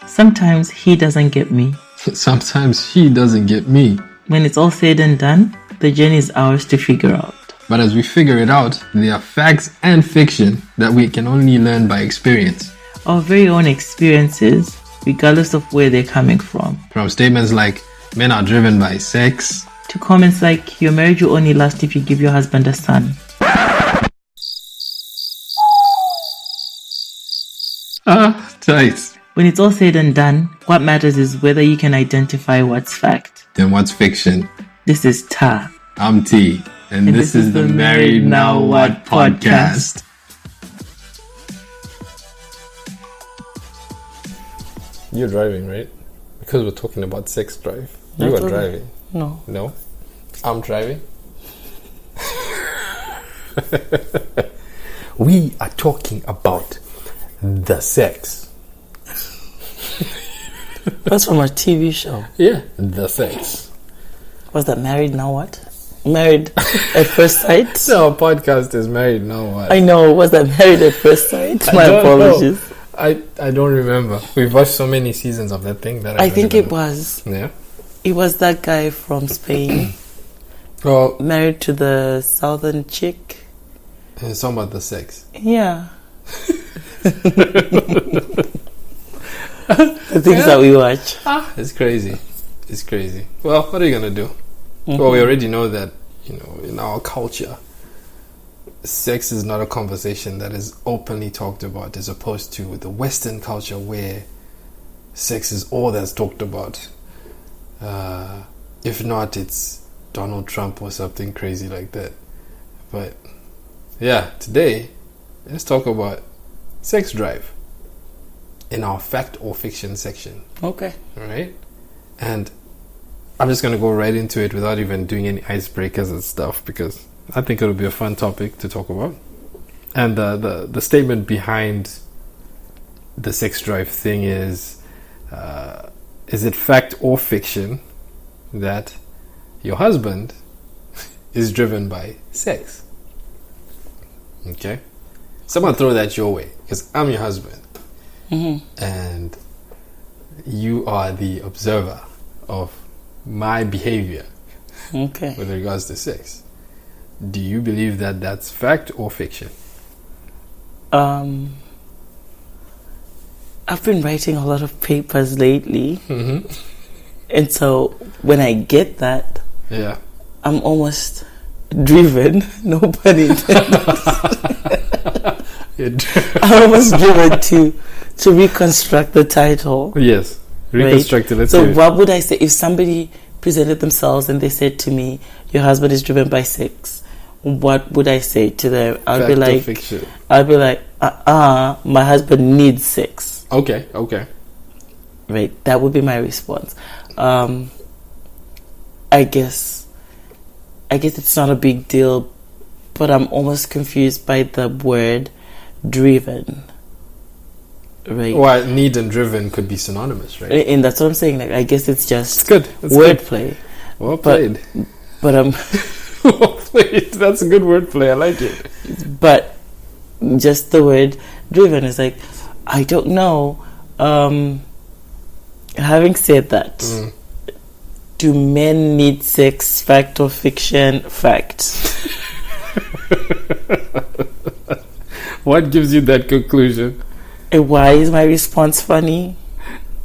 Sometimes he doesn't get me. Sometimes she doesn't get me. When it's all said and done, the journey is ours to figure out. But as we figure it out, there are facts and fiction that we can only learn by experience. Our very own experiences, regardless of where they're coming from. From statements like, men are driven by sex, to comments like, your marriage will only last if you give your husband a son. Tight. When it's all said and done, what matters is whether you can identify what's fact. Then what's fiction? This is Ta. I'm T. And this is the Married Now What podcast. You're driving, right? Because we're talking about sex drive. You are driving. No. No? I'm driving. We are talking about the sex. That's from a TV show. Yeah, the sex. Was that Married Now What? Married at First Sight? No, our podcast is Married Now What. I know. Was that Married at First Sight? My apologies. I don't remember. We've watched so many seasons of that thing that I think remember. it was. Yeah. It was that guy from Spain. Well, married to the southern chick. It's talking about the sex. Yeah. The things that we watch. It's crazy. It's crazy. Well, what are you gonna do? Mm-hmm. Well, we already know that, in our culture, sex is not a conversation that is openly talked about, as opposed to the Western culture where sex is all that's talked about. If not, it's Donald Trump or something crazy like that. But yeah, today let's talk about sex drive in our fact or fiction section. Okay. All right. And I'm just going to go right into it without even doing any icebreakers and stuff, because I think it'll be a fun topic to talk about. And the statement behind the sex drive thing is it fact or fiction that your husband is driven by sex? Okay. Someone throw that your way, because I'm your husband. Mm-hmm. And you are the observer of my behavior, okay, with regards to sex. Do you believe that that's fact or fiction? I've been writing a lot of papers lately, mm-hmm. And so when I get that, yeah, I'm almost driven. No pun intended. I'm almost driven to reconstruct the title. Yes, reconstruct it. Let's so what would I say if somebody presented themselves and they said to me, your husband is driven by sex? What would I say to them? I'd be like, my husband needs sex. Okay. Right, that would be my response. I guess it's not a big deal, but I'm almost confused by the word driven. Right. Well, need and driven could be synonymous, right? And that's what I'm saying. Like, I guess it's just wordplay. Well played. But well played. That's a good wordplay. I like it. But just the word driven is like, I don't know. Having said that, do men need sex? Fact or fiction? Fact. What gives you that conclusion? And why is my response funny?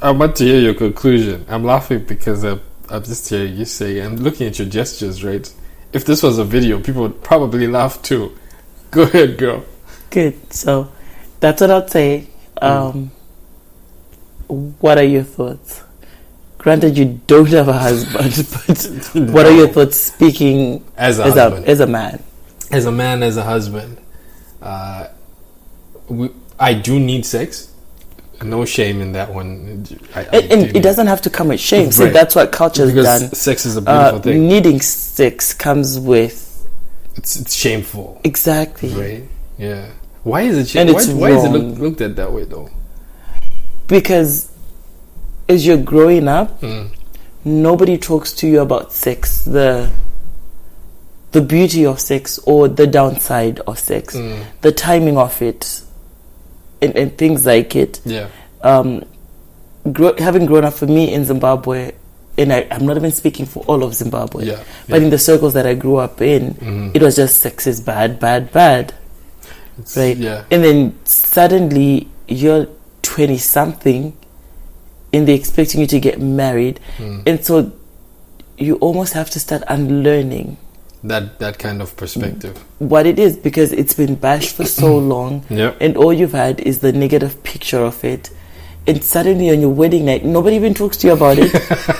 I'm about to hear your conclusion. I'm laughing because I'm just hearing you say, and looking at your gestures, right? If this was a video, people would probably laugh too. Go ahead, girl. Good. So that's what I'd say. What are your thoughts? Granted, you don't have a husband, but no. What are your thoughts speaking as a man? As a man, as a husband. I do need sex. No shame in that one. It doesn't have to come with shame. Right. See, that's what culture's done. Sex is a beautiful thing. Needing sex comes with... It's shameful. Exactly. Right? Yeah. Why is it shameful? Why is it looked at that way, though? Because as you're growing up, nobody talks to you about sex, the beauty of sex or the downside of sex, the timing of it, and things like it. Yeah. having grown up for me in Zimbabwe, and I'm not even speaking for all of Zimbabwe, but in the circles that I grew up in, it was just sex is bad, bad, bad. Right? Yeah. And then suddenly you're 20-something and they're expecting you to get married. And so you almost have to start unlearning that kind of perspective. What it is, because it's been bashed for so long, and all you've had is the negative picture of it. And suddenly on your wedding night, nobody even talks to you about it.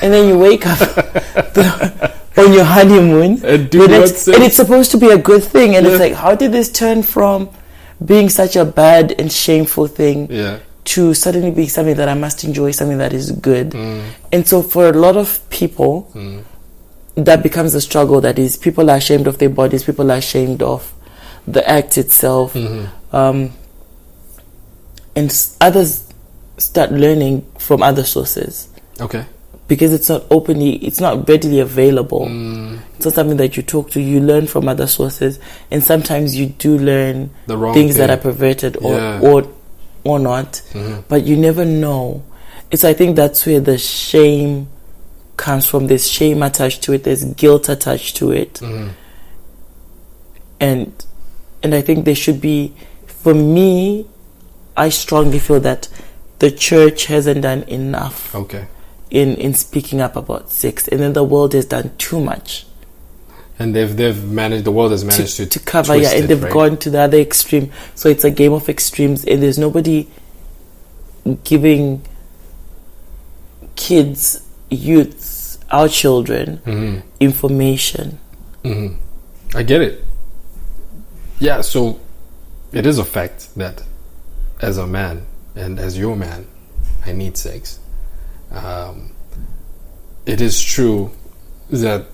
And then you wake up on your honeymoon, and it's supposed to be a good thing. And it's like, how did this turn from being such a bad and shameful thing to suddenly being something that I must enjoy, something that is good? And so for a lot of people, that becomes a struggle. That is, people are ashamed of their bodies, people are ashamed of the act itself. And others start learning from other sources. Okay. Because it's not readily available. It's not something that you talk to. You learn from other sources, and sometimes you do learn the wrong things that are perverted or not. But you never know. I think that's where the shame comes from. There's shame attached to it. There's guilt attached to it. And I think there should be. For me, I strongly feel that the church hasn't done enough. Okay. In speaking up about sex, and then the world has done too much, and the world has managed to cover, and they've gone to the other extreme. So it's a game of extremes, and there's nobody giving kids, youths, our children, information. I get it. Yeah, so it is a fact that as a man and as your man, I need sex. It is true that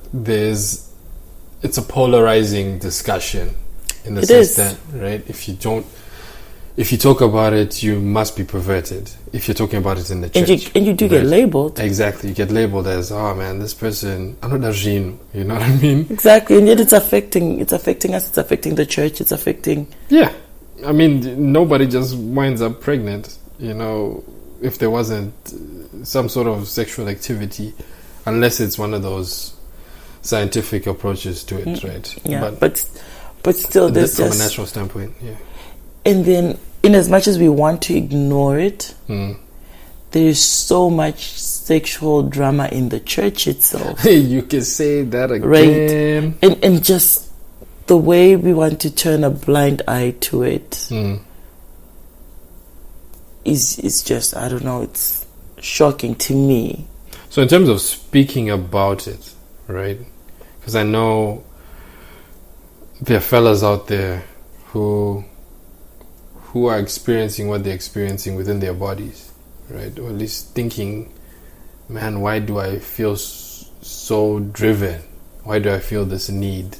it's a polarizing discussion in the sense that, right, if you talk about it, you must be perverted. If you're talking about it in the church, and you do get labeled. Exactly, you get labeled as, oh man, this person, I'm not a Jean, you know what I mean? Exactly, and yet it's affecting us, it's affecting the church, it's affecting. Yeah, I mean, nobody just winds up pregnant, you know, if there wasn't some sort of sexual activity, unless it's one of those scientific approaches to it, right? Yeah, but still, there's from a natural standpoint, yeah. And then, in as much as we want to ignore it, there is so much sexual drama in the church itself. You can say that again, right? And just the way we want to turn a blind eye to it. Is just, I don't know, it's shocking to me. So in terms of speaking about it, right? Because I know there are fellas out there who are experiencing what they're experiencing within their bodies, right? Or at least thinking, man, why do I feel so driven? Why do I feel this need?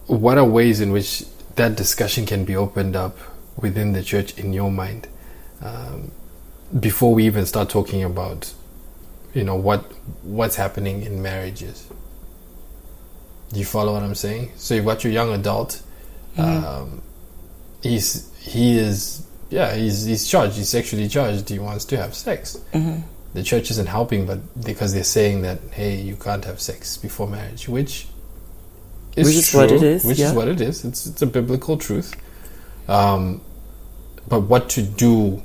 What are ways in which that discussion can be opened up within the church in your mind, before we even start talking about, you know, what's happening in marriages? Do you follow what I'm saying? So you've got your young adult. He's charged. He's sexually charged. He wants to have sex. The church isn't helping, but because they're saying that, hey, you can't have sex before marriage, which is true, what it is. Which is what it is. It's a biblical truth. But what to do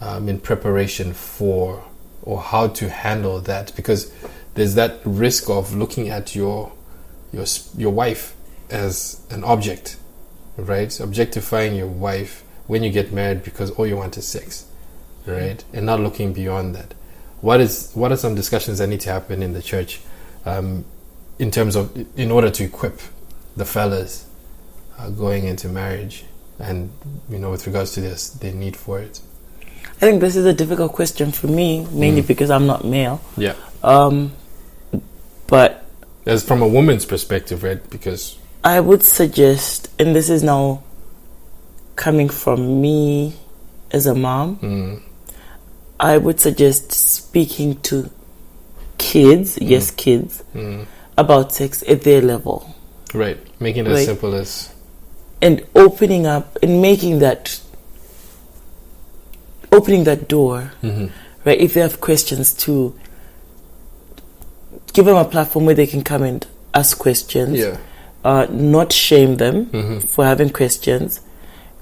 in preparation for, or how to handle that, because there's that risk of looking at your wife as an object, right? Objectifying your wife when you get married because all you want is sex, right? And not looking beyond that. What are some discussions that need to happen in the church, in order to equip the fellas going into marriage, and, you know, with regards to their need for it? I think this is a difficult question for me, mainly because I'm not male. Yeah. But as from a woman's perspective, right? Because I would suggest, and this is now coming from me as a mom, I would suggest speaking to kids, kids, about sex at their level. Right. Making it as simple as... And opening up and making that opening that door, right? If they have questions, to give them a platform where they can come and ask questions, not shame them for having questions,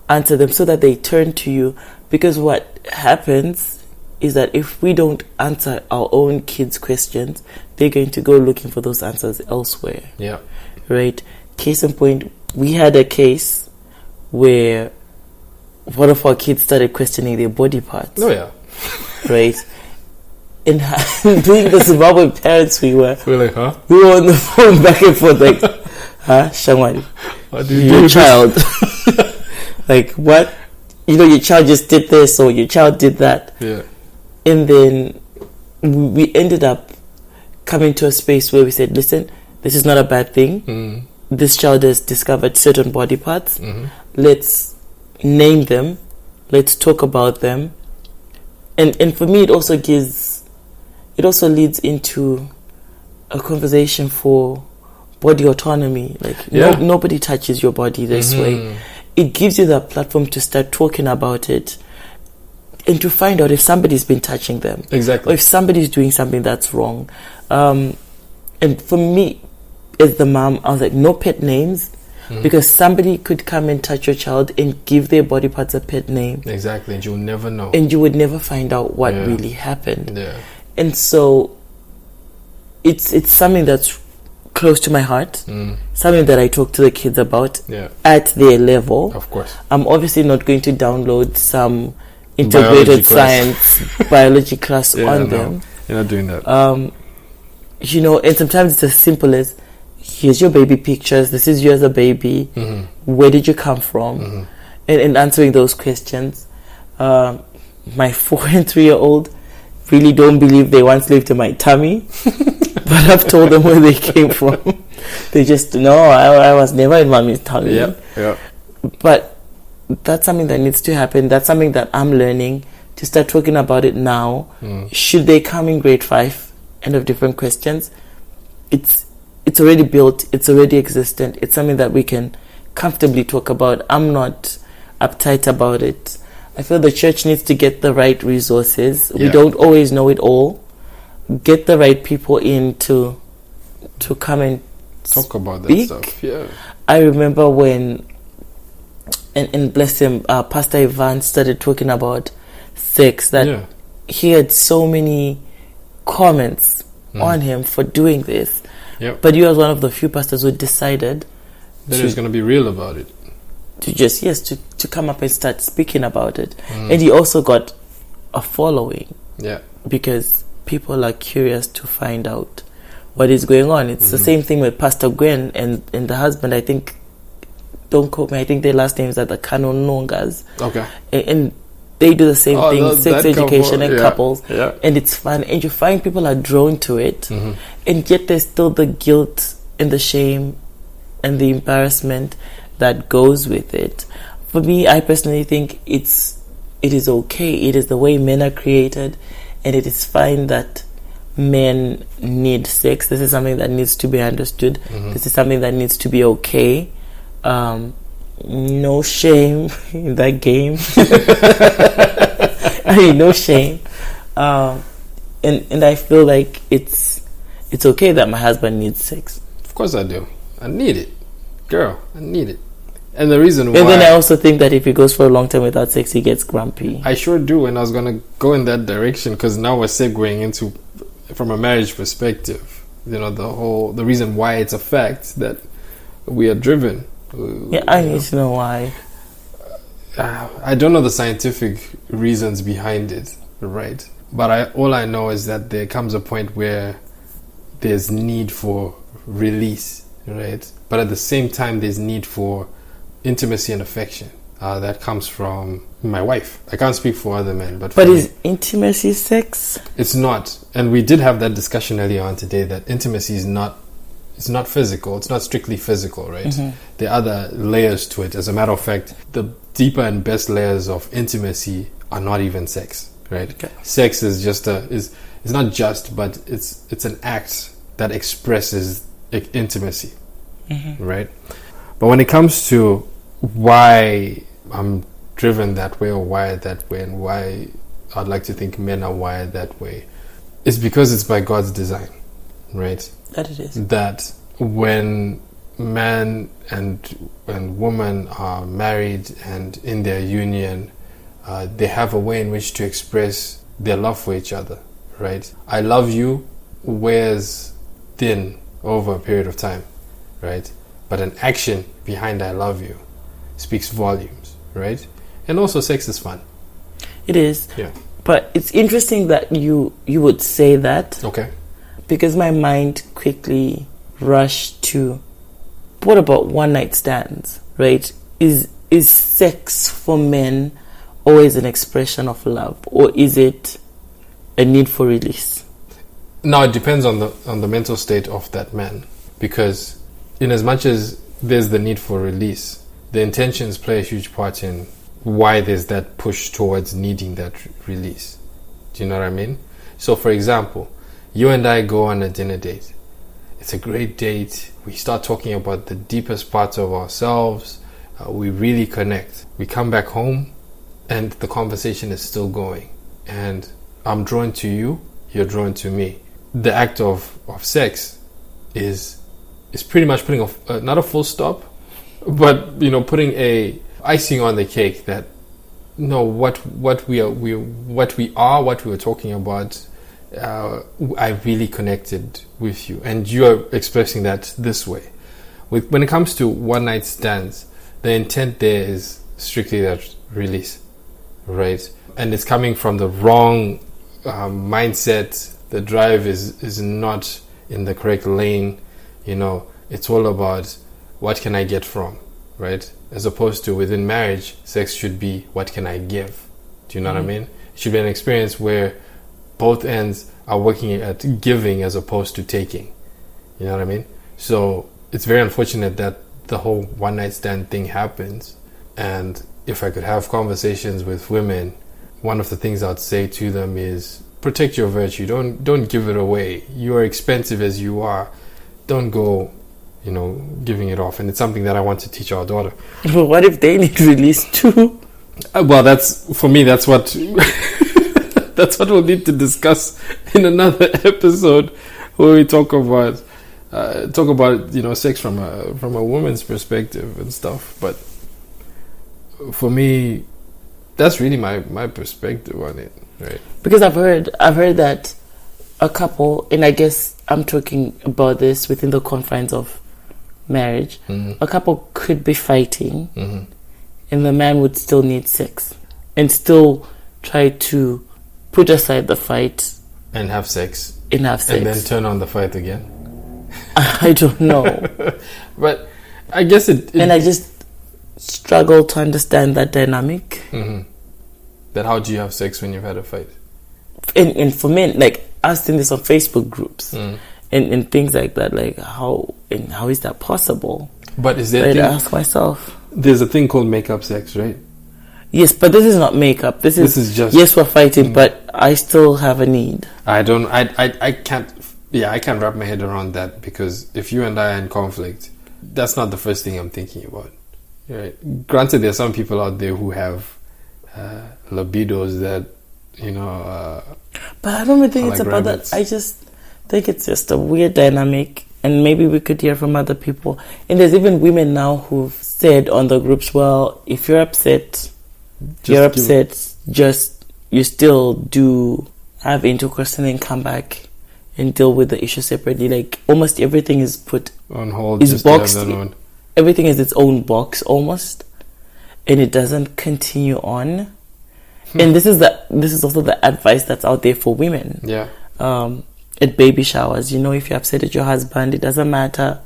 answer them so that they turn to you. Because what happens is that if we don't answer our own kids' questions, they're going to go looking for those answers elsewhere. Yeah. Right? Case in point, we had a case where one of our kids started questioning their body parts. Oh, yeah. Right? And being the Zimbabwean parents we were like, huh? We were on the phone back and forth like, huh, Shangwani? What do you your do child. Like, what? You know, your child just did this or your child did that. Yeah. And then we ended up coming to a space where we said, listen, this is not a bad thing. This child has discovered certain body parts. Let's name them. Let's talk about them. And for me, it also leads into a conversation for body autonomy. Like, nobody touches your body this way. It gives you that platform to start talking about it and to find out if somebody's been touching them. Exactly. Or if somebody's doing something that's wrong. And for me, as the mom, I was like, no pet names. Because somebody could come and touch your child and give their body parts a pet name. Exactly. And you'll never know. And you would never find out what really happened. Yeah. And so it's something that's close to my heart. Something that I talk to the kids about at their level. Of course. I'm obviously not going to download some integrated science biology class on them. You're not doing that. And sometimes it's as simple as, here's your baby pictures, this is you as a baby, where did you come from? And answering those questions. My 4 and 3-year-old really don't believe they once lived in my tummy, but I've told them where they came from. They just know I was never in mommy's tummy. Yeah. But that's something that needs to happen. That's something that I'm learning to start talking about it now. Should they come in grade 5 and have different questions? It's already built. It's already existent. It's something that we can comfortably talk about. I'm not uptight about it. I feel the church needs to get the right resources. We don't always know it all. Get the right people in to come and talk about speak. That stuff. Yeah. I remember when, and bless him, Pastor Ivan started talking about sex, that he had so many comments on him for doing this. Yep. But you was one of the few pastors who decided that he was going to be real about it. To just, to come up and start speaking about it. And he also got a following. Yeah. Because people are curious to find out what is going on. It's the same thing with Pastor Gwen and the husband. I think, don't quote me, I think their last names are the Kanonongas. Okay. And they do the same thing, sex education couple, and couples. Yeah. And it's fun. And you find people are drawn to it. And yet there's still the guilt and the shame and the embarrassment that goes with it. For me, I personally think it is okay. It is the way men are created, and it is fine that men need sex. This is something that needs to be understood. This is something that needs to be okay. No shame in that game. I mean, no shame. And I feel like it's okay that my husband needs sex. Of course I do. I need it. Girl, I need it. And the reason why... And then I also think that if he goes for a long time without sex, he gets grumpy. I sure do, and I was going to go in that direction, because now we're segueing into, from a marriage perspective, the reason why it's a fact that we are driven. Yeah, I need to know why. I don't know the scientific reasons behind it, right? But all I know is that there comes a point where there's need for release, right? But at the same time, there's need for intimacy and affection that comes from my wife. I can't speak for other men, but is intimacy sex? It's not. And we did have that discussion earlier on today, that intimacy is not, it's not physical. It's not strictly physical, right? There are other layers to it. As a matter of fact, the deeper and best layers of intimacy are not even sex, right? Okay. Sex is just it's not just, but it's an act that expresses intimacy, right? But when it comes to why I'm driven that way or wired that way, and why I'd like to think men are wired that way, is because it's by God's design, right? That it is. That when man and woman are married and in their union, they have a way in which to express their love for each other, right? I love you wears thin over a period of time, right? But an action behind I love you speaks volumes, right? And also sex is fun. It is. Yeah. But it's interesting that you would say that. Okay. Because my mind quickly rushed to, what about one night stands, right? Is sex for men always an expression of love, or is it a need for release? Now it depends on the mental state of that man, because in as much as there's the need for release, the intentions play a huge part in why there's that push towards needing that release. Do you know what I mean? So for example, you and I go on a dinner date. It's a great date. We start talking about the deepest parts of ourselves. We really connect. We come back home and the conversation is still going. And I'm drawn to you, you're drawn to me. The act of sex is pretty much putting not a full stop, but putting a icing on the cake that what we were talking about. I really connected with you, and you are expressing that this way. When it comes to one night stands, the intent there is strictly that release, right? And it's coming from the wrong mindset. The drive is not in the correct lane. It's all about what can I get from, right? As opposed to within marriage, sex should be what can I give. Do you know what I mean? It should be an experience where both ends are working at giving as opposed to taking. You know what I mean? So it's very unfortunate that the whole one night stand thing happens. And if I could have conversations with women, one of the things I'd say to them is protect your virtue. Don't give it away. You are expensive as you are. Don't go, giving it off. And it's something that I want to teach our daughter. But what if they need release too? Well, that's what that's what we'll need to discuss in another episode, where we talk about sex from a woman's perspective and stuff. But for me, that's really my perspective on it, right? Because I've heard that a couple, and I guess I'm talking about this within the confines of marriage, a couple could be fighting, and the man would still need sex and still try to put aside the fight and have sex and then turn on the fight again. I don't know. But I guess it and I just struggle to understand that dynamic. That how do you have sex when you've had a fight? And for men, like, I've seen this on Facebook groups and things like that. Like, how is that possible? But is there? I ask myself. There's a thing called make-up sex, right? Yes, but this is not makeup. This is just, yes, we're fighting, but I still have a need. I can't wrap my head around that, because if you and I are in conflict, that's not the first thing I'm thinking about. Right? Granted, there's some people out there who have libidos that, but I don't really think it's about that. I just think it's just a weird dynamic, and maybe we could hear from other people. And there's even women now who've said on the groups, well, if you're upset, you still do have intercourse and then come back and deal with the issue separately. Like, almost everything is put on hold, is boxed. Everything is its own box almost, and it doesn't continue on. And this is also the advice that's out there for women. Yeah. At baby showers, if you're upset at your husband, it doesn't matter.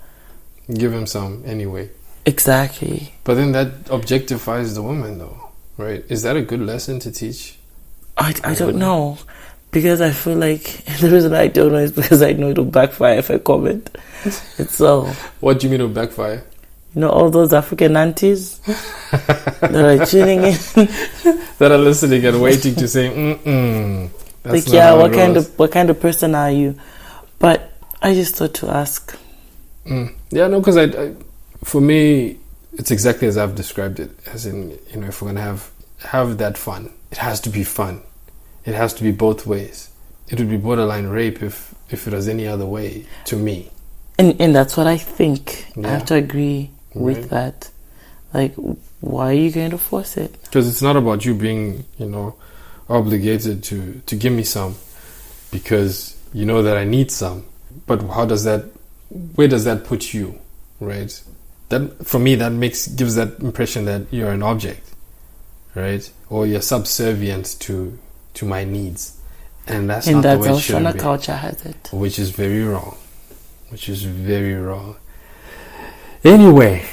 Give him some anyway. Exactly. But then that objectifies the woman, though, right? Is that a good lesson to teach? I don't know, because I feel like the reason I don't know is because I know it'll backfire if I comment. It's so. What do you mean it'll backfire? All those African aunties that are tuning in, that are listening and waiting to say, That's like, yeah, what kind of person are you? But I just thought to ask. Yeah, no, because for me, it's exactly as I've described it. As in, if we're gonna have have that fun. It has to be fun. It has to be both ways. It would be borderline rape if it was any other way, to me. And that's what I think. Yeah. I have to agree with that. Like, why are you going to force it? Because it's not about you being, obligated to give me some because you know that I need some. But where does that put you, right? That, for me, gives that impression that you're an object, right? Or you're subservient to my needs. And that's not the way it should be. And that's how culture has it. Which is very wrong. Anyway,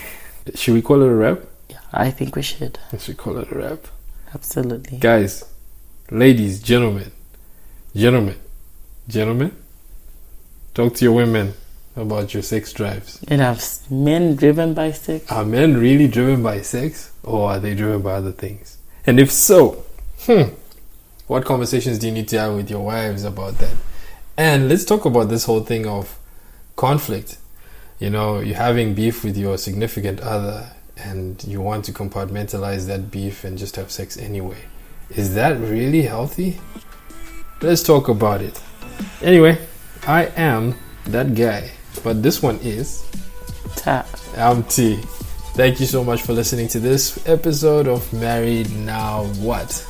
should we call it a wrap? Yeah, I think we should. We should call it a wrap. Absolutely. Guys, ladies, gentlemen, talk to your women about your sex drives. And are men driven by sex? Are men really driven by sex? Or are they driven by other things? And if so, what conversations do you need to have with your wives about that? And let's talk about this whole thing of conflict. You're having beef with your significant other and you want to compartmentalize that beef and just have sex anyway. Is that really healthy? Let's talk about it. Anyway, I am that guy, but this one is I'm T. Thank you so much for listening to this episode of Married Now What?